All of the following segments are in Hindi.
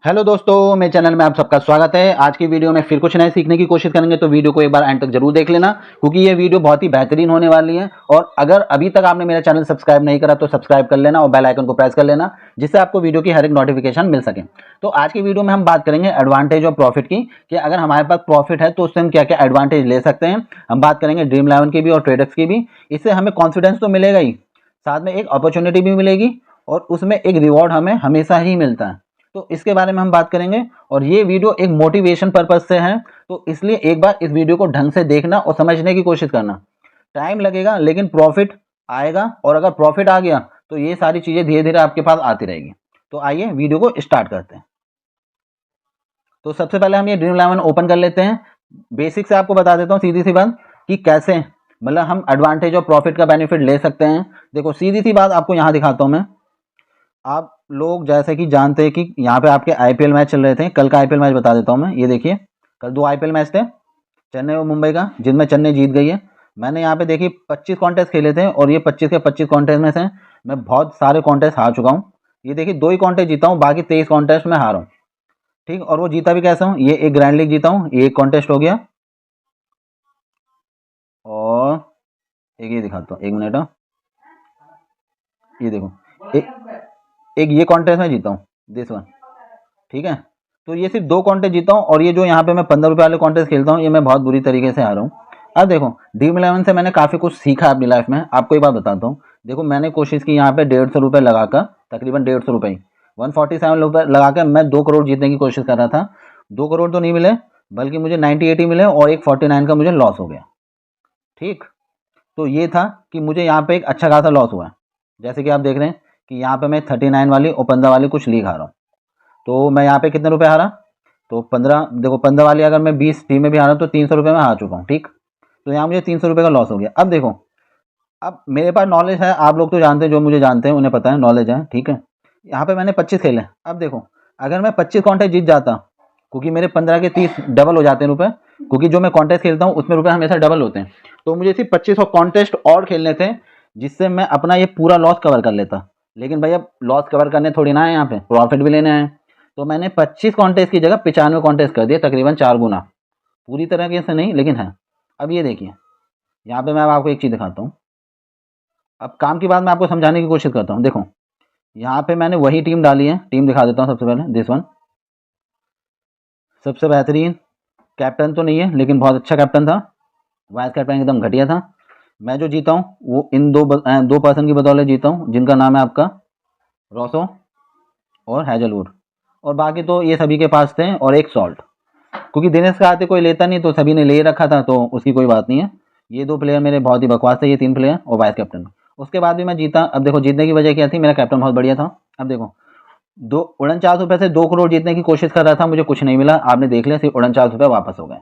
हेलो दोस्तों, मेरे चैनल में आप सबका स्वागत है। आज की वीडियो में फिर कुछ नए सीखने की कोशिश करेंगे, तो वीडियो को एक बार एंड तक जरूर देख लेना, क्योंकि ये वीडियो बहुत ही बेहतरीन होने वाली है। और अगर अभी तक आपने मेरा चैनल सब्सक्राइब नहीं करा तो सब्सक्राइब कर लेना और बेल आइकन को प्रेस कर लेना, जिससे आपको वीडियो की हर एक नोटिफिकेशन मिल सके। तो आज की वीडियो में हम बात करेंगे एडवांटेज और प्रॉफिट की, कि अगर हमारे पास प्रॉफिट है तो उससे हम क्या क्या एडवांटेज ले सकते हैं। हम बात करेंगे ड्रीम इलेवन की भी और ट्रेडर्स की भी। इससे हमें कॉन्फिडेंस तो मिलेगा ही, साथ में एक अपॉर्चुनिटी भी मिलेगी और उसमें एक रिवॉर्ड हमें हमेशा ही मिलता है। तो इसके बारे में हम बात करेंगे, और ये वीडियो एक मोटिवेशन पर्पज से है, तो इसलिए एक बार इस वीडियो को ढंग से देखना और समझने की कोशिश करना। टाइम लगेगा लेकिन प्रॉफिट आएगा, और अगर प्रॉफिट आ गया तो ये सारी चीजें धीरे धीरे आपके पास आती रहेगी। तो आइए वीडियो को स्टार्ट करते हैं। तो सबसे पहले हम ये ड्रीम इलेवन ओपन कर लेते हैं। बेसिक से आपको बता देता हूँ सीधी सी बात, कि कैसे मतलब हम एडवांटेज और प्रॉफिट का बेनिफिट ले सकते हैं। देखो सीधी सी बात आपको यहाँ दिखाता हूँ मैं। आप लोग जैसे कि जानते हैं कि यहाँ पे आपके आईपीएल मैच चल रहे थे। कल का आईपीएल मैच बता देता हूँ मैं। ये देखिए, कल 2 आईपीएल मैच थे, चेन्नई और मुंबई का, जिनमें चेन्नई जीत गई है। मैंने यहाँ पे देखिए 25 कॉन्टेस्ट खेले थे, और ये 25 के 25 कॉन्टेस्ट में से मैं बहुत सारे कॉन्टेस्ट हार चुका हूँ। ये देखिए 2 ही कॉन्टेस्ट जीता हूँ, बाकी 23 कॉन्टेस्ट में हारा हूँ। ठीक, और वो जीता भी कैसे हूँ, ये एक ग्रैंड लीग जीता हूँ, ये एक कॉन्टेस्ट हो गया, और एक ये दिखाता हूँ, 1 मिनट। ये देखो, एक ये कॉन्टेस्ट में जीता हूँ, दिस वन। ठीक है, तो ये सिर्फ 2 कॉन्टेस्ट जीता हूँ, और ये जो यहाँ पे मैं 15 रुपये वाले कॉन्टेस्ट खेलता हूँ, ये मैं बहुत बुरी तरीके से हारा हूँ। अब देखो ड्रीम इलेवन से मैंने काफ़ी कुछ सीखा अपनी लाइफ में। आपको एक बात बताता हूँ। देखो मैंने कोशिश की यहाँ पे 150 रुपये लगाकर, तकरीबन 150 रुपये ही, 147 रुपये लगाकर मैं 2 करोड़ जीतने की कोशिश कर रहा था। 2 करोड़ तो नहीं मिले, बल्कि मुझे 90-80 मिले, और एक 49 का मुझे लॉस हो गया। ठीक, तो ये था कि मुझे यहाँ पे एक अच्छा खासा लॉस हुआ है। जैसे कि आप देख रहे हैं कि यहाँ पे मैं 39 वाली और 15 वाली कुछ लीग हारा हूँ। तो मैं यहाँ पे कितने रुपए हारा, तो 15, देखो 15 वाली अगर मैं 20 टीम में भी हारा तो 300 रुपये में हार चुका हूँ। ठीक, तो यहाँ मुझे 300 रुपये का लॉस हो गया। अब देखो, अब मेरे पास नॉलेज है, आप लोग तो जानते हैं, जो मुझे जानते हैं उन्हें पता है, नॉलेज है। ठीक है, यहाँ पे मैंने 25 खेले। अब देखो, अगर मैं 25 कॉन्टेस्ट जीत जाता, क्योंकि मेरे 15 के 30 डबल हो जाते हैं रुपए, क्योंकि जो मैं कॉन्टेस्ट खेलता हूँ उसमें रुपए हमेशा डबल होते हैं, तो मुझे सिर्फ 25 कॉन्टेस्ट और खेलने थे, जिससे मैं अपना ये पूरा लॉस कवर कर लेता। लेकिन भैया लॉस कवर करने थोड़ी ना है, यहाँ पे प्रॉफिट भी लेने हैं। तो मैंने 25 कॉन्टेस्ट की जगह 95 कॉन्टेस्ट कर दिए, तकरीबन 4 गुना। पूरी तरह से नहीं, लेकिन है। अब ये देखिए, यहाँ पे मैं अब आपको एक चीज़ दिखाता हूँ। अब काम की बात मैं आपको समझाने की कोशिश करता हूँ। देखो यहाँ पे मैंने वही टीम डाली है, टीम दिखा देता हूँ सबसे पहले, दिस वन। सबसे बेहतरीन कैप्टन तो नहीं है, लेकिन बहुत अच्छा कैप्टन था। वाइस कैप्टन एकदम घटिया था। मैं जो जीता हूँ वो इन दो पर्सन की बदौलत जीता हूँ, जिनका नाम है आपका रॉसो और हैजलवुड। और बाकी तो ये सभी के पास थे, और एक सॉल्ट, क्योंकि दिनेश का आते कोई लेता नहीं, तो सभी ने ले रखा था, तो उसकी कोई बात नहीं है। ये 2 प्लेयर मेरे बहुत ही बकवास थे, ये 3 प्लेयर और वाइस कैप्टन। उसके बाद भी मैं जीता। अब देखो जीतने की वजह क्या थी, मेरा कैप्टन बहुत बढ़िया था। अब देखो 49 रुपये से 2 करोड़ जीतने की कोशिश कर रहा था, मुझे कुछ नहीं मिला। आपने देख लिया, सिर्फ 49 रुपये वापस हो गए।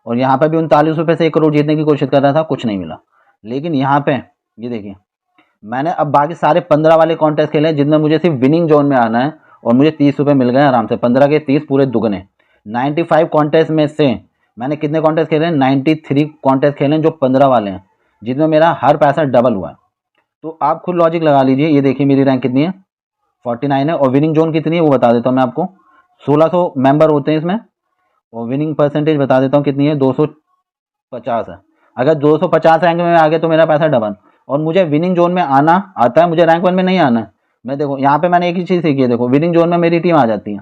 और यहाँ पे भी 39 रुपये से 1 करोड़ जीतने की कोशिश कर रहा था, कुछ नहीं मिला। लेकिन यहाँ पे ये देखिए, मैंने अब बाकी सारे 15 वाले कॉन्टेस्ट खेले, जिनमें मुझे सिर्फ विनिंग जोन में आना है, और मुझे 30 रुपये मिल गए आराम से। 15 के 30 पूरे दुगने। 95 कॉन्टेस्ट में से मैंने कितने कॉन्टेस्ट खेले हैं, 93 कॉन्टेस्ट खेले हैं, जो 15 वाले हैं, जिनमें मेरा हर पैसा डबल हुआ है। तो आप खुद लॉजिक लगा लीजिए। ये देखिए मेरी रैंक कितनी है, 49 है, और विनिंग जोन कितनी है वो बता देता हूँ मैं आपको। 1600 मेंबर होते हैं इसमें, और विनिंग परसेंटेज बता देता हूँ कितनी है, 250 है। अगर 250 रैंक में आ गए तो मेरा पैसा डबल। और मुझे विनिंग जोन में आना आता है, मुझे रैंक 1 में नहीं आना है। मैं देखो यहाँ पे मैंने एक ही चीज़ सीखी है, देखो विनिंग जोन में मेरी टीम आ जाती है,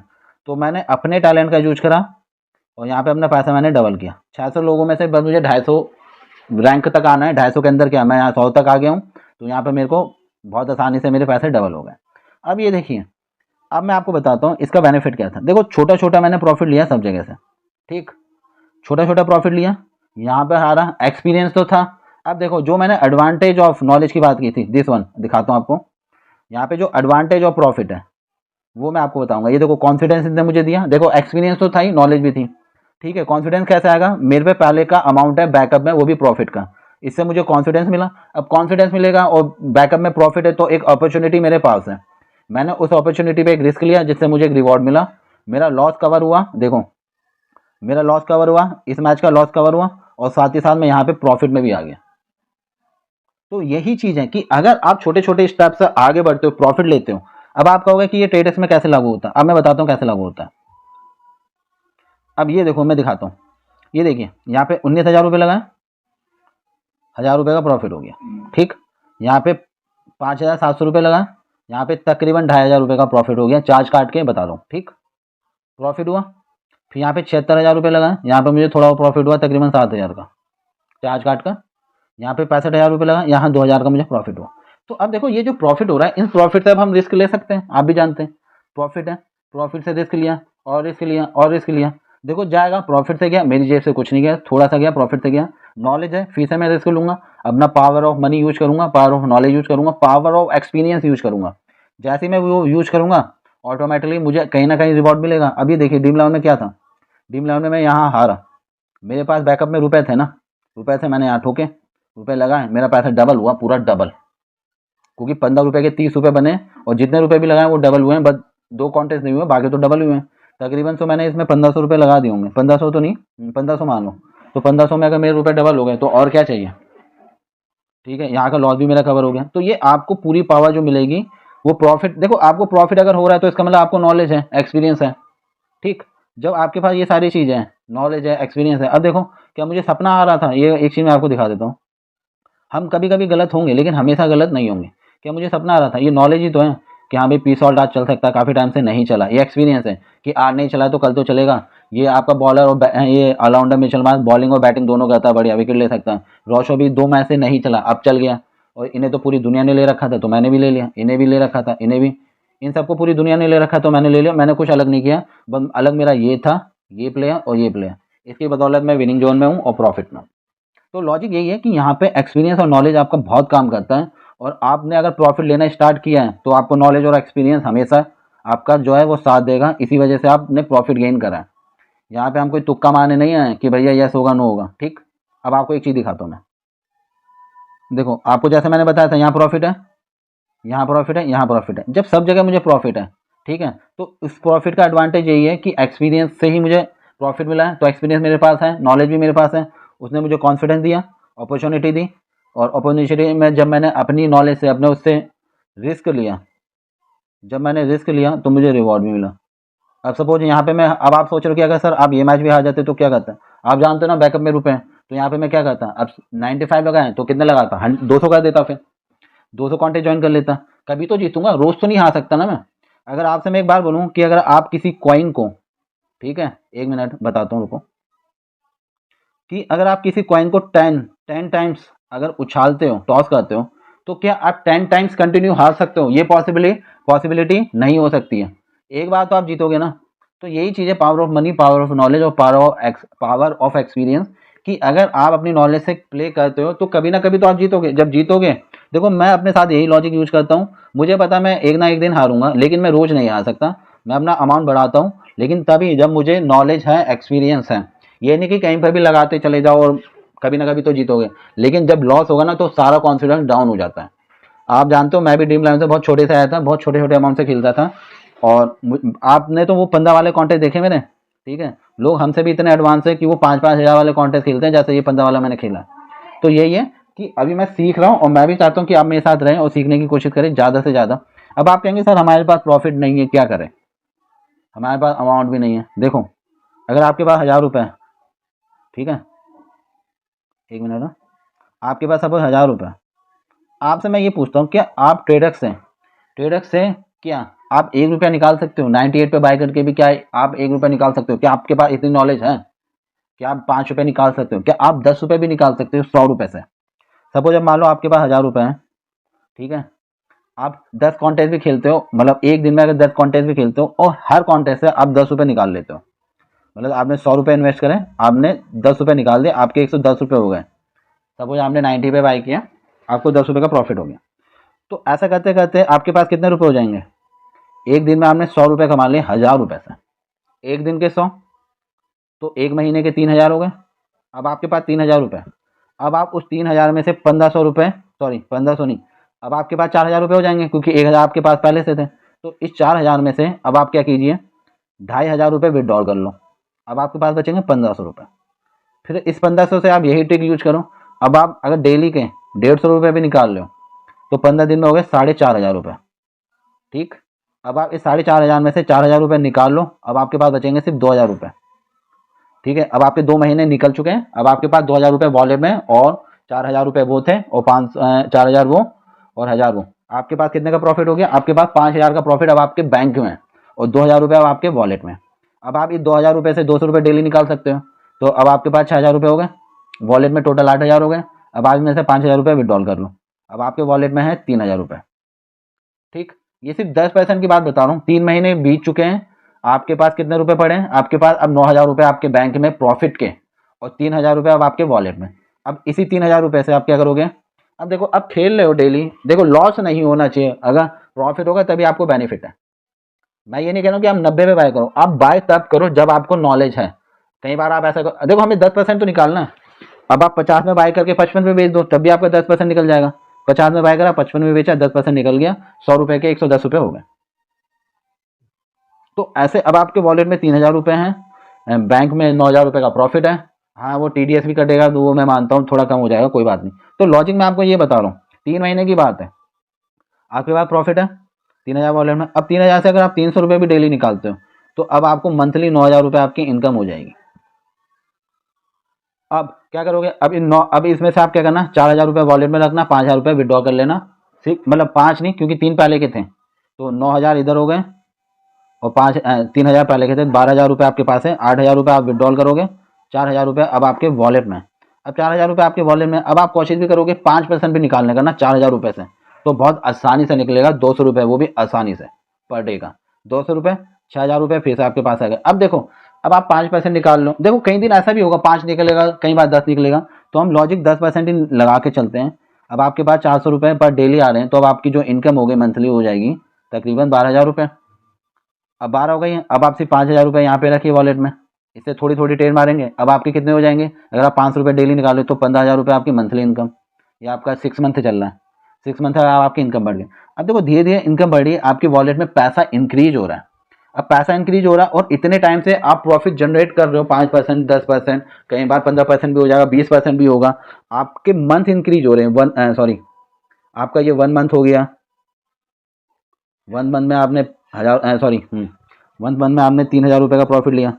तो मैंने अपने टैलेंट का यूज करा, और यहाँ पे अपना पैसा मैंने डबल किया। 600 लोगों में से बस मुझे 250 रैंक तक आना है, 250 के अंदर क्या, मैं यहाँ 100 तक आ गया हूँ, तो यहाँ पे मेरे को बहुत आसानी से मेरे पैसे डबल हो गए। अब ये देखिए, अब मैं आपको बताता हूँ इसका बेनिफिट क्या था। देखो छोटा छोटा मैंने प्रॉफिट लिया सब जगह से। ठीक, छोटा छोटा प्रॉफिट लिया, यहाँ पे हारा, एक्सपीरियंस तो था। अब देखो जो मैंने एडवांटेज ऑफ नॉलेज की बात की थी, दिस वन दिखाता हूँ आपको। यहाँ पे जो एडवांटेज ऑफ प्रॉफिट है वो मैं आपको बताऊंगा। ये देखो कॉन्फिडेंस इसने मुझे दिया, देखो एक्सपीरियंस तो था ही, नॉलेज भी थी। ठीक है, कॉन्फिडेंस कैसे आएगा, मेरे पे पहले का अमाउंट है बैकअप में, वो भी प्रॉफिट का, इससे मुझे कॉन्फिडेंस मिला। अब कॉन्फिडेंस मिलेगा और बैकअप में प्रॉफिट है, तो एक अपॉर्चुनिटी मेरे पास है। मैंने उस अपॉर्चुनिटी पे एक रिस्क लिया, जिससे मुझे एक रिवॉर्ड मिला। मेरा लॉस कवर हुआ, देखो मेरा लॉस कवर हुआ, इस मैच का लॉस कवर हुआ, और साथ ही साथ मैं यहाँ पे प्रॉफिट में भी आ गया। तो यही चीज़ है कि अगर आप छोटे छोटे स्टेप से आगे बढ़ते हो, प्रॉफिट लेते हो, अब आप कहोगे कि ये ट्रेडेक्स में कैसे लागू होता है, अब मैं बताता हूँ कैसे लागू होता है। अब ये देखो मैं दिखाता हूँ, ये देखिए यहाँ पे 19,000 रुपये लगाए, 1,000 रुपये का प्रॉफिट हो गया, ठीक। यहाँ पे 5,700 रुपये लगा, यहाँ पे तकरीबन 2,500 रुपये का प्रॉफिट हो गया, चार्ज काट के बता रहा हूँ, ठीक। प्रॉफिट हुआ। फिर यहाँ पे 76,000 रुपये लगा, यहाँ पे मुझे थोड़ा प्रॉफिट हुआ तकरीबन 7,000 का, चार्ज काट कर। यहाँ पे 65,000 रुपये लगा, यहाँ 2,000 का मुझे प्रॉफिट हुआ। तो अब देखो ये जो प्रॉफिट हो रहा है, इन प्रॉफिट से अब हम रिस्क ले सकते हैं, आप भी जानते हैं प्रॉफिट है, प्रॉफिट से रिस्क लिया और रिस्क लिया और रिस्क लिया। देखो जाएगा, प्रॉफिट से गया, मेरी जेब से कुछ नहीं गया, थोड़ा सा गया, प्रॉफिट से गया। नॉलेज है, फीस है, मैं रिस्क लूंगा, अपना पावर ऑफ मनी यूज करूंगा, पावर ऑफ नॉलेज यूज करूंगा, पावर ऑफ एक्सपीरियंस यूज करूंगा। जैसे ही मैं वो यूज करूंगा ऑटोमेटिकली मुझे कहीं ना कहीं रिवॉर्ड मिलेगा। अभी देखिए ड्रीम इलेवन में क्या था, ड्रीम इलेवन में मैं यहाँ हारा, मेरे पास बैकअप में रुपए थे ना, रुपए थे, मैंने यहाँ ठोके, रुपए लगाए, मेरा पैसा डबल हुआ, पूरा डबल, क्योंकि 15 रुपये के 30 रुपये बने और जितने रुपए भी लगाए वो डबल हुए हैं, बस 2 कॉन्टेस्ट नहीं हुए, बाकी तो डबल हुए हैं तकरीबन। तो मैंने इसमें 1,500 रुपये लगा दिए होंगे, 1,500 तो नहीं, 1,500 मान लो, तो 1,500 में अगर मेरे रुपए डबल हो गए तो और क्या चाहिए, ठीक है। यहाँ का लॉस भी मेरा कवर हो गया। तो ये आपको पूरी पावर जो मिलेगी वो प्रॉफिट, देखो आपको प्रॉफिट अगर हो रहा है तो इसका मतलब आपको नॉलेज है, एक्सपीरियंस है, ठीक। जब आपके पास ये सारी चीज़ें हैं, नॉलेज है, एक्सपीरियंस है। अब देखो क्या मुझे सपना आ रहा था, ये एक चीज़ मैं आपको दिखा देता हूँ। हम कभी कभी गलत होंगे लेकिन हमेशा गलत नहीं होंगे। क्या मुझे सपना आ रहा था, ये नॉलेज ही तो है कि हाँ भाई पी सॉल्ट आज चल सकता है, काफ़ी टाइम से नहीं चला, ये एक्सपीरियंस है कि आज नहीं चला तो कल तो चलेगा। ये आपका बॉलर और ये ऑलराउंडर मिचेल मार्श बॉलिंग और बैटिंग दोनों करता है, बढ़िया विकेट ले सकता है। रॉशो भी 2 मैच से नहीं चला, अब चल गया, और इन्हें तो पूरी दुनिया ने ले रखा था तो मैंने भी ले लिया, इन्हें भी ले रखा था, इन्हें भी, इन सबको पूरी दुनिया ने ले रखा तो मैंने ले लिया। मैंने कुछ अलग नहीं किया, बस अलग मेरा ये था, ये प्लेयर और ये प्लेयर, इसकी बदौलत मैं विनिंग जोन में हूँ और प्रॉफिट में हूँ। तो लॉजिक यही है कि यहाँ पे एक्सपीरियंस और नॉलेज आपका बहुत काम करता है, और आपने अगर प्रॉफिट लेना स्टार्ट किया है तो आपको नॉलेज और एक्सपीरियंस हमेशा आपका जो है वो साथ देगा, इसी वजह से आपने प्रॉफिट गेन करा है। यहाँ पे हम कोई तुक्का मारने नहीं आए कि भैया यस होगा नो होगा, ठीक। अब आपको एक चीज़ दिखाता हूँ मैं, देखो आपको जैसे मैंने बताया था, यहाँ प्रॉफिट है, यहाँ प्रॉफिट है, यहाँ प्रॉफिट है। जब सब जगह मुझे प्रॉफिट है, ठीक है, तो इस प्रॉफिट का एडवांटेज यही है कि एक्सपीरियंस से ही मुझे प्रॉफिट मिला है, तो एक्सपीरियंस मेरे पास है, नॉलेज भी मेरे पास है, उसने मुझे कॉन्फिडेंस दिया, अपॉर्चुनिटी दी, और अपॉर्चुनिटी में जब मैंने अपनी नॉलेज से अपने उससे रिस्क लिया, जब मैंने रिस्क लिया तो मुझे रिवॉर्ड भी मिला। अब सपोज यहाँ पे मैं, अब आप सोच रहे हो कि अगर सर आप ये मैच भी हार जाते तो क्या करता, आप जानते हो ना बैकअप में रुपए हैं, तो यहाँ पे मैं क्या करता, अब 95 लगाए तो कितने लगाता, 200 कर देता, फिर 200 कॉन्टेस्ट ज्वाइन कर लेता, कभी तो जीतूंगा, रोज तो नहीं हार सकता ना मैं। अगर आपसे मैं एक बार बोलूँ कि अगर आप किसी कॉइन को, ठीक है, 1 मिनट बताता हूँ रुको, कि अगर आप किसी कॉइन को 10 टाइम्स अगर उछालते हो, टॉस करते हो, तो क्या आप 10 टाइम्स कंटिन्यू हार सकते हो, ये पॉसिबिलिटी नहीं हो सकती है। एक बार तो आप जीतोगे ना। तो यही चीज़ है power of money, power of knowledge और पावर ऑफ एक्सपीरियंस, कि अगर आप अपनी नॉलेज से प्ले करते हो तो कभी ना कभी तो आप जीतोगे। जब जीतोगे, देखो मैं अपने साथ यही लॉजिक यूज करता हूँ, मुझे पता मैं एक ना एक दिन हारूंगा, लेकिन मैं रोज नहीं हार सकता, मैं अपना अमाउंट बढ़ाता हूँ, लेकिन तभी जब मुझे नॉलेज है, एक्सपीरियंस है। ये नहीं कि कहीं पर भी लगाते चले जाओ और कभी ना कभी तो जीतोगे, लेकिन जब लॉस होगा ना तो सारा कॉन्फिडेंस डाउन हो जाता है। आप जानते हो मैं भी ड्रीम इलेवन से बहुत छोटे से आया था, बहुत छोटे छोटे अमाउंट से खेलता था, और आपने तो वो 15 वाले कॉन्टेस्ट देखे मेरे, ठीक है, लोग हमसे भी इतने एडवांस है कि वो 5-5 हज़ार वाले कॉन्टेस्ट खेलते हैं, जैसे ये 15 वाला मैंने खेला। तो यही है कि अभी मैं सीख रहा हूँ, और मैं भी चाहता हूँ कि आप मेरे साथ रहें और सीखने की कोशिश करें ज़्यादा से ज़्यादा। अब आप कहेंगे सर हमारे पास प्रॉफिट नहीं है, क्या करें, हमारे पास अमाउंट भी नहीं है। देखो अगर आपके पास 1,000 रुपये है, ठीक है, 1 मिनट ना, आपके पास सपोज 1,000 रुपये, आपसे मैं ये पूछता हूँ क्या आप ट्रेडक्स से क्या आप 1 रुपया निकाल सकते हो, 98 पे बाय करके भी क्या आप 1 रुपया निकाल सकते हो, क्या आपके पास इतनी नॉलेज है, क्या आप 5 रुपये निकाल सकते हो, क्या आप 10 रुपये भी निकाल सकते हो 100 रुपये से। सपोज अब मान लो आपके पास 1,000 रुपये है, ठीक है, आप 10 कॉन्टेस्ट भी खेलते हो, मतलब एक दिन में अगर 10 कॉन्टेस्ट भी खेलते हो और हर कॉन्टेस्ट से आप 10 रुपये निकाल लेते हो, मतलब आपने 100 रुपये इन्वेस्ट करें, आपने 10 रुपये निकाल दिए, आपके 110 रुपये हो गए। सपोज आपने 90 पे बाई किया, आपको 10 रुपये का प्रॉफिट हो गया। तो ऐसा करते करते आपके पास कितने रुपये हो जाएंगे, एक दिन में आपने 100 रुपये कमा लिए 1,000 रुपये से, एक दिन के 100 तो एक महीने के 3,000 हो गए। अब आपके पास 3,000 रुपये, अब आप उस 3,000 में से 1,500 रुपये, सॉरी 1,500 नहीं, अब आपके पास 4,000 रुपये हो जाएंगे, क्योंकि 1,000 आपके पास पहले से थे। तो इस 4,000 में से अब आप क्या कीजिए, 2,500 रुपये विड्रॉल कर लो, अब आपके पास बचेंगे 1,500 रुपये। फिर इस 1,500 से आप यही ट्रिक यूज करो, अब आप अगर डेली के 150 रुपये भी निकाल लो तो 15 दिन में हो गए 4,500 रुपये, ठीक। अब आप इस 4,500 में से 4,000 रुपये निकाल लो, अब आपके पास बचेंगे सिर्फ 2,000 रुपये। ठीक है, अब आपके 2 महीने निकल चुके हैं, अब आपके पास 2,000 रुपये वॉलेट में और 4,000 रुपये वो थे और 4,000 वो और 1,000 वो। आपके पास कितने का प्रॉफिट हो गया? आपके पास 5,000 का प्रॉफिट अब आपके बैंक में और 2,000 रुपये अब आपके वॉलेट में। अब आप इस 2,000 रुपये से 200 रुपये डेली निकाल सकते हो, तो अब आपके पास 6,000 रुपये हो गए, वॉलेट में टोटल 8,000 हो गए। अब आज में से 5,000 रुपये विड्रॉल कर लो, अब आपके वॉलेट में है 3,000 रुपये। ठीक, ये सिर्फ 10% की बात बता रहा हूँ। 3 महीने बीत चुके हैं, आपके पास कितने रुपए पड़े हैं? आपके पास अब 9,000 रुपये आपके बैंक में प्रॉफिट के और 3,000 रुपये अब आपके वॉलेट में। अब इसी 3,000 रुपये से आप क्या करोगे? अब देखो, अब खेल रहे हो डेली, देखो लॉस नहीं होना चाहिए, अगर प्रॉफिट होगा तभी आपको बेनिफिट है। मैं ये नहीं कह रहा हूँ कि आप 90 पे बाय करो, आप बाय तब करो जब आपको नॉलेज है। कई बार आप ऐसा करो, देखो हमें 10% तो निकालना है, अब आप 50 में बाय करके 55 में बेच दो, तब भी आपका 10% निकल जाएगा। 50 में बाय करा, 55 में बेचा, 10% निकल गया, 100 रुपये के 110 रुपये हो गए। तो ऐसे अब आपके वॉलेट में 3,000 रुपये हैं, बैंक में 9,000 रुपये का प्रॉफिट है। हाँ, वो TDS भी कटेगा तो वो मैं मानता हूँ थोड़ा कम हो जाएगा, कोई बात नहीं। तो लॉजिक मैं आपको ये बता रहा हूँ, 3 महीने की बात है, आपके पास प्रॉफिट है 3,000 वॉलेट में। अब 3,000 से अगर आप 300 रुपये भी डेली निकालते हो तो अब आपको मंथली 9,000 रुपये आपकी इनकम हो जाएगी। अब क्या करोगे? अब इसमें से आप क्या करना, 4,000 रुपये वॉलेट में रखना, 5,000 रुपये विड्रॉ कर लेना। सिर्फ मतलब 5 नहीं, क्योंकि 3 पहले के थे, तो 9,000 इधर हो गए और 3,000 पहले के थे, 12,000 रुपये आपके पास है, 8,000 रुपये आप विड्रॉल करोगे, 4,000 रुपये अब आपके वॉलेट में। अब 4,000 रुपये आपके वॉलेट में, अब आप कोशिश भी करोगे 5% भी निकालने का ना 4,000 रुपये से, तो बहुत आसानी से निकलेगा 200 रुपये, वो भी आसानी से पर डे का 200 रुपये, 6,000 रुपये फिर से आपके पास आ गए। अब देखो, अब आप 5% निकाल लो, देखो कई दिन ऐसा भी होगा 5 निकलेगा, कई बार 10 निकलेगा, तो हम लॉजिक 10% ही लगा के चलते हैं। अब आपके पास 400 रुपये पर डेली आ रहे हैं, तो अब आपकी जो इनकम हो गई मंथली हो जाएगी तकरीबन 12,000 रुपये। अब 12 हो गई है, अब आप सिर्फ 5,000 रुपये यहाँ पे रखिए वॉलेट में, इससे थोड़ी थोड़ी टेर मारेंगे, अब आपके कितने हो जाएंगे? अगर आप 500 रुपये डेली निकालो तो 15,000 रुपये आपकी मंथली इनकम। ये आपका 6 मंथ चल रहा है, 6 मंथ आपकी इनकम बढ़ गई। अब देखो धीरे धीरे इनकम बढ़ रही है, आपकी वॉलेट में पैसा इंक्रीज हो रहा है। अब पैसा इंक्रीज हो रहा है और इतने टाइम से आप प्रॉफिट जनरेट कर रहे हो, 5%, 10%, कई बार 15% भी हो जाएगा, 20% भी होगा। आपके मंथ इंक्रीज हो रहे हैं, आपका ये 1 मंथ हो गया, 1 मंथ में आपने 1 मंथ में आपने 3,000 रुपये का प्रॉफिट लिया।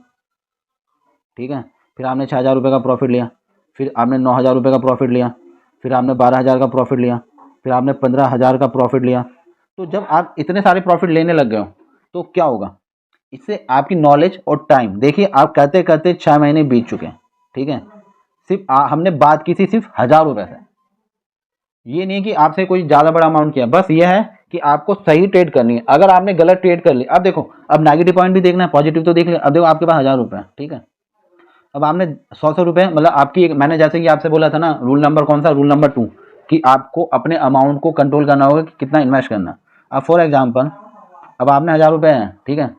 ठीक है, फिर आपने 6,000 रुपये का प्रॉफिट लिया, फिर आपने 9,000 रुपये का प्रॉफिट लिया, फिर आपने 12,000 का प्रॉफिट लिया, फिर आपने 15,000 का प्रॉफिट लिया। तो जब आप इतने सारे प्रॉफिट लेने लग गए हो तो क्या होगा? इससे आपकी नॉलेज और टाइम, देखिए आप करते करते 6 महीने बीत चुके हैं। ठीक है, सिर्फ हमने बात की थी सिर्फ 1,000 रुपये से, ये नहीं कि आपसे कोई ज़्यादा बड़ा अमाउंट किया, बस ये है कि आपको सही ट्रेड करनी है। अगर आपने गलत ट्रेड कर ली, अब देखो, अब नेगेटिव पॉइंट भी देखना है, पॉजिटिव तो देख लिया। अब देखो आपके पास 1,000 रुपये है, ठीक है, अब आपने 100 रुपये, मतलब आपकी मैंने जैसे कि आपसे बोला था ना, रूल नंबर कौन सा? रूल नंबर 2, कि आपको अपने अमाउंट को कंट्रोल करना होगा कि कितना इन्वेस्ट करना। अब फॉर एग्जाम्पल, अब आपने 1,000 रुपये हैं, ठीक है,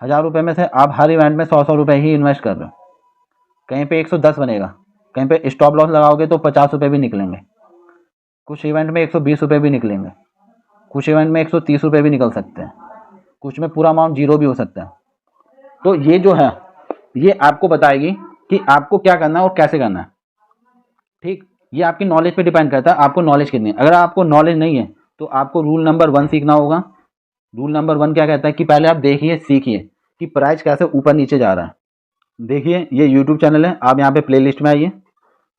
1,000 रुपये में से आप हर इवेंट में 100 रुपये ही इन्वेस्ट कर रहे हो। कहीं पे 110 बनेगा, कहीं पे स्टॉप लॉस लगाओगे तो 50 रुपये भी निकलेंगे, कुछ इवेंट में 120 रुपये भी निकलेंगे, कुछ इवेंट में 130 रुपये भी निकल सकते हैं, कुछ में पूरा अमाउंट जीरो भी हो सकता है। तो ये जो है, ये आपको बताएगी कि आपको क्या करना है और कैसे करना है। ठीक, ये आपकी नॉलेज पे डिपेंड करता है, आपको नॉलेज कितनी है। अगर आपको नॉलेज नहीं है तो आपको रूल नंबर 1 सीखना होगा। रूल नंबर 1 क्या कहता है कि पहले आप देखिए, सीखिए कि प्राइस कैसे ऊपर नीचे जा रहा है। देखिए ये यूट्यूब चैनल है, आप यहाँ पे प्लेलिस्ट में आइए,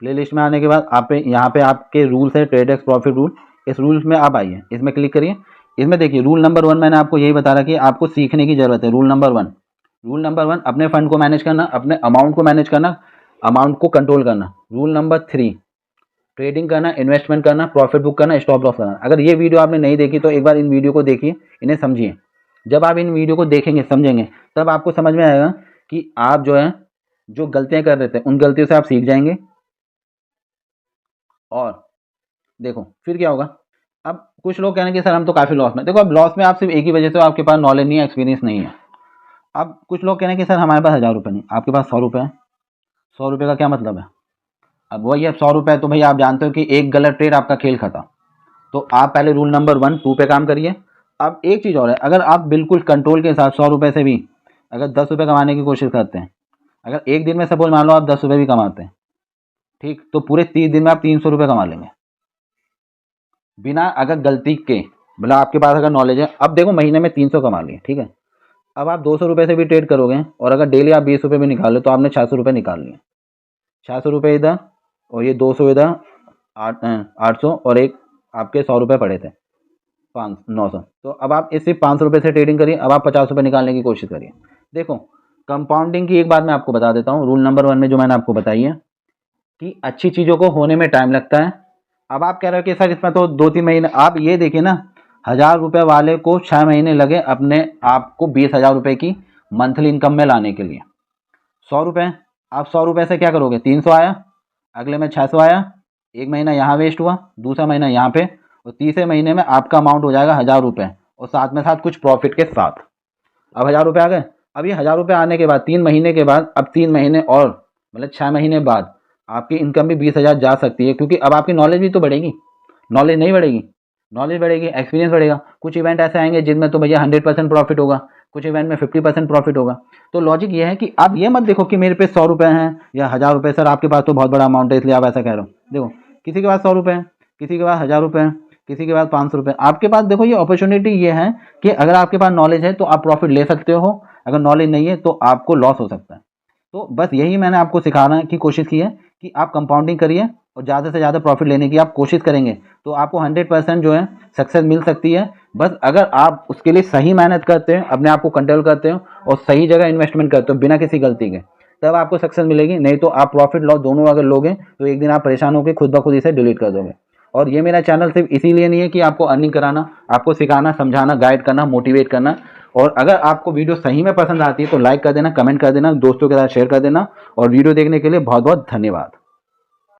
प्लेलिस्ट में आने के बाद आप यहाँ पे आपके रूल्स है, ट्रेडेक्स प्रॉफिट रूल, इस रूल्स में आप आइए, इसमें क्लिक करिए। इसमें देखिए रूल नंबर 1 मैंने आपको यही बता रहा कि आपको सीखने की ज़रूरत है। रूल नंबर 1 अपने फंड को मैनेज करना, अपने अमाउंट को मैनेज करना, अमाउंट को कंट्रोल करना। रूल नंबर 3 ट्रेडिंग करना, इन्वेस्टमेंट करना, प्रॉफिट बुक करना, स्टॉप लॉस करना। अगर ये वीडियो आपने नहीं देखी तो एक बार इन वीडियो को देखिए, इन्हें समझिए। जब आप इन वीडियो को देखेंगे, समझेंगे, तब आपको समझ में आएगा कि आप जो है जो गलतियाँ कर रहे थे उन गलतियों से आप सीख जाएंगे। और देखो फिर क्या होगा। अब कुछ लोग कहेंगे सर हम तो काफ़ी लॉस में। देखो अब लॉस में आप सिर्फ एक ही वजह से, आपके पास नॉलेज नहीं है, एक्सपीरियंस नहीं है। अब कुछ लोग कहेंगे सर हमारे पास 1,000 रुपये नहीं, आपके पास 100 रुपये है। 100 रुपये का क्या मतलब है? अब वही है 100 रुपये, तो भाई आप जानते हो कि एक गलत ट्रेड आपका खेल खत्म। तो आप पहले रूल नंबर 1, 2 पे काम करिए। अब एक चीज़ और है, अगर आप बिल्कुल कंट्रोल के साथ 100 रुपये से भी अगर 10 रुपये कमाने की कोशिश करते हैं, अगर एक दिन में सपोज मान लो आप 10 रुपये भी कमाते हैं, ठीक, तो पूरे 30 दिन में आप 300 रुपये कमा लेंगे बिना अगर गलती के। मतलब आपके पास अगर नॉलेज है, अब देखो महीने में 300 कमा लिए, ठीक है। अब आप 200 रुपये से भी ट्रेड करोगे और अगर डेली आप 20 रुपये भी निकालो तो आपने 600 रुपये निकाल लिए। 600 रुपये इधर और ये 200 इधर, 800 और एक आपके 100 रुपये पड़े थे, 900। तो अब आप इस सिर्फ 500 रुपये से ट्रेडिंग करिए। अब आप 50 रुपये निकालने की कोशिश करिए। देखो कंपाउंडिंग की एक बात मैं आपको बता देता हूँ, रूल नंबर 1 में जो मैंने आपको बताई है कि अच्छी चीज़ों को होने में टाइम लगता है। अब आप कह रहे हो कि सर इसमें तो 2-3 महीने, आप ये देखिए ना, 1000 रुपये वाले को 6 महीने लगे अपने आप को 20,000 रुपये की मंथली इनकम में लाने के लिए। 100 रुपये, आप 100 रुपये से क्या करोगे, 300 आया, अगले में 600 आया, एक महीना यहाँ वेस्ट हुआ, दूसरा महीना यहाँ पे, और तीसरे महीने में आपका अमाउंट हो जाएगा 1000 रुपये और साथ में साथ कुछ प्रॉफिट के साथ। अब 1000 रुपये आ गए। अब ये 1000 रुपये आने के बाद 3 महीने के बाद, अब 3 महीने और मतलब 6 महीने बाद आपकी इनकम भी 20,000 जा सकती है, क्योंकि अब आपकी नॉलेज भी तो बढ़ेगी। नॉलेज नहीं बढ़ेगी, नॉलेज बढ़ेगी, एक्सपीरियंस बढ़ेगा। कुछ इवेंट ऐसे आएंगे जिनमें तो भैया 100% प्रॉफिट होगा, कुछ इवेंट में 50% प्रॉफिट होगा। तो लॉजिक ये है कि आप ये मत देखो कि मेरे पे 100 रुपये हैं या 1000 रुपये, सर आपके पास तो बहुत बड़ा अमाउंट है इसलिए आप ऐसा कह रहे हो। देखो किसी के पास 100 रुपये हैं, किसी के पास 1000 रुपये हैं, किसी के पास 500 रुपये। आपके पास देखो ये अपॉर्चुनिटी ये है कि अगर आपके पास नॉलेज है तो आप प्रॉफिट ले सकते हो, अगर नॉलेज नहीं है तो आपको लॉस हो सकता है। तो बस यही मैंने आपको सिखाने की कोशिश की है कि आप कंपाउंडिंग करिए और ज़्यादा से ज़्यादा प्रॉफिट लेने की आप कोशिश करेंगे तो आपको 100% जो है सक्सेस मिल सकती है। बस अगर आप उसके लिए सही मेहनत करते हैं, अपने आप को कंट्रोल करते हो और सही जगह इन्वेस्टमेंट करते हो बिना किसी गलती के, तब आपको सक्सेस मिलेगी। नहीं तो आप प्रॉफिट लॉस दोनों अगर लोगे तो एक दिन आप परेशान होकर खुद ब खुद इसे डिलीट कर दोगे। और ये मेरा चैनल सिर्फ इसीलिए नहीं है कि आपको अर्निंग कराना, आपको सिखाना, समझाना, गाइड करना, मोटिवेट करना। और अगर आपको वीडियो सही में पसंद आती है तो लाइक कर देना, कमेंट कर देना, दोस्तों के साथ शेयर कर देना। और वीडियो देखने के लिए बहुत बहुत धन्यवाद।